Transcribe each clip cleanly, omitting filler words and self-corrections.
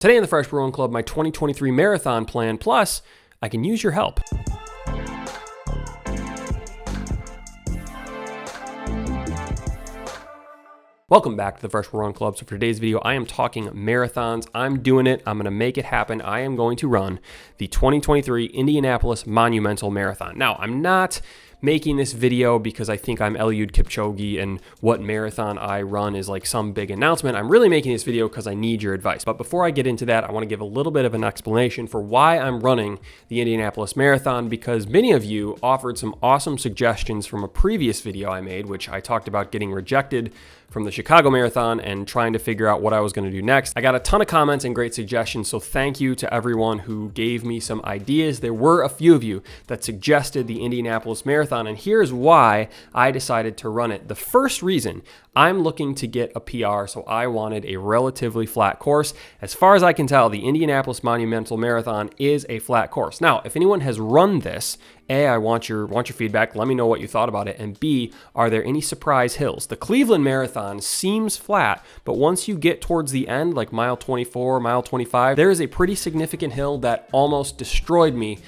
Today in the Fresh Run Club, my 2023 marathon plan, plus I can use your help. Welcome back to the Fresh Run Club. So for today's video, I am talking marathons. I'm doing it. I'm going to make it happen. I am going to run the 2023 Indianapolis Monumental Marathon. Now, I'm not making this video because I think I'm Eliud Kipchoge and what marathon I run is like some big announcement. I'm really making this video because I need your advice. But before I get into that, I want to give a little bit of an explanation for why I'm running the Indianapolis Marathon, because many of you offered some awesome suggestions from a previous video I made, which I talked about getting rejected from the Chicago Marathon and trying to figure out what I was going to do next. I got a ton of comments and great suggestions, so thank you to everyone who gave me some ideas. There were a few of you that suggested the Indianapolis Marathon, and here's why I decided to run it. The first reason, I'm looking to get a PR, so I wanted a relatively flat course. As far as I can tell, the Indianapolis Monumental Marathon is a flat course. Now, if anyone has run this, A, I want your feedback. Let me know what you thought about it. And B, are there any surprise hills? The Cleveland Marathon seems flat, but once you get towards the end, like mile 24, mile 25, there is a pretty significant hill that almost destroyed me.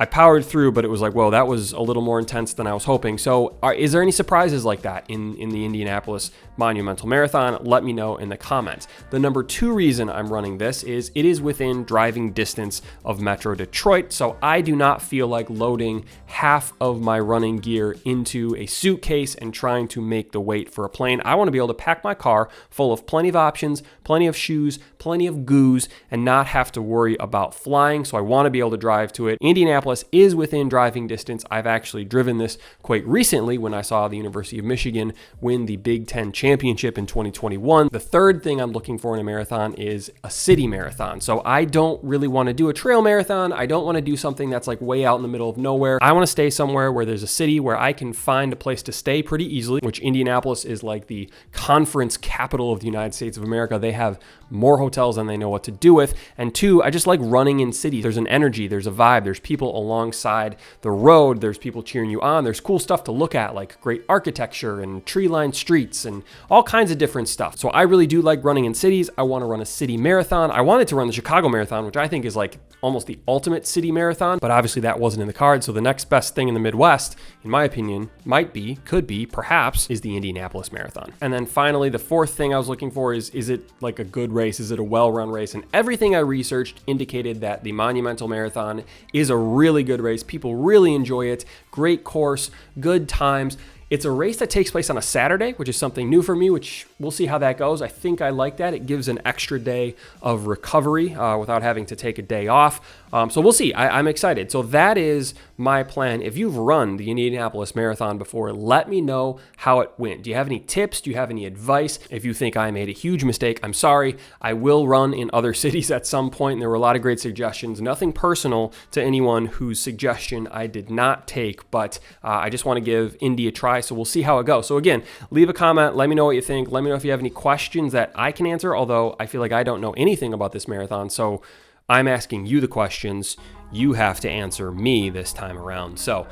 I powered through, but it was like, whoa, that was a little more intense than I was hoping. So is there any surprises like that in the Indianapolis Monumental Marathon? Let me know in the comments. The number two reason I'm running this is it is within driving distance of Metro Detroit, so I do not feel like loading half of my running gear into a suitcase and trying to make the weight for a plane. I want to be able to pack my car full of plenty of options, plenty of shoes, plenty of goos, and not have to worry about flying, so I want to be able to drive to it. Indianapolis is within driving distance. I've actually driven this quite recently when I saw the University of Michigan win the Big Ten championship in 2021. The third thing I'm looking for in a marathon is a city marathon. So I don't really want to do a trail marathon. I don't want to do something that's like way out in the middle of nowhere. I want to stay somewhere where there's a city where I can find a place to stay pretty easily, which Indianapolis is like the conference capital of the United States of America. They have more hotels than they know what to do with. And two, I just like running in cities. There's an energy, there's a vibe, there's people alongside the road, there's people cheering you on, there's cool stuff to look at, like great architecture and tree-lined streets and all kinds of different stuff. So I really do like running in cities. I want to run a city marathon. I wanted to run the Chicago Marathon, which I think is like almost the ultimate city marathon, but obviously that wasn't in the card. So the next best thing in the Midwest, in my opinion, might be, could be, perhaps, is the Indianapolis Marathon. And then finally, the fourth thing I was looking for is it like a good race? Is it a well-run race? And everything I researched indicated that the Monumental Marathon is a really good race. People really enjoy it. Great course, good times. It's a race that takes place on a Saturday, which is something new for me, which we'll see how that goes. I think I like that. It gives an extra day of recovery without having to take a day off. So we'll see. I'm excited. So that is my plan. If you've run the Indianapolis Marathon before, let me know how it went. Do you have any tips? Do you have any advice? If you think I made a huge mistake, I'm sorry. I will run in other cities at some point. And there were a lot of great suggestions. Nothing personal to anyone whose suggestion I did not take, but I just want to give Indy a try. So we'll see how it goes. So again, leave a comment. Let me know what you think. Let me know if you have any questions that I can answer, although I feel like I don't know anything about this marathon. So I'm asking you the questions. You have to answer me this time around. So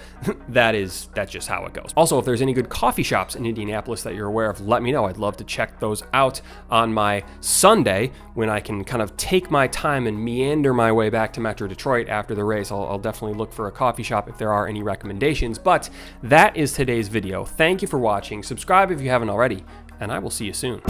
that's just how it goes. Also, if there's any good coffee shops in Indianapolis that you're aware of, let me know. I'd love to check those out on my Sunday when I can kind of take my time and meander my way back to Metro Detroit after the race. I'll definitely look for a coffee shop if there are any recommendations. But that is today's video. Thank you for watching. Subscribe if you haven't already, and I will see you soon.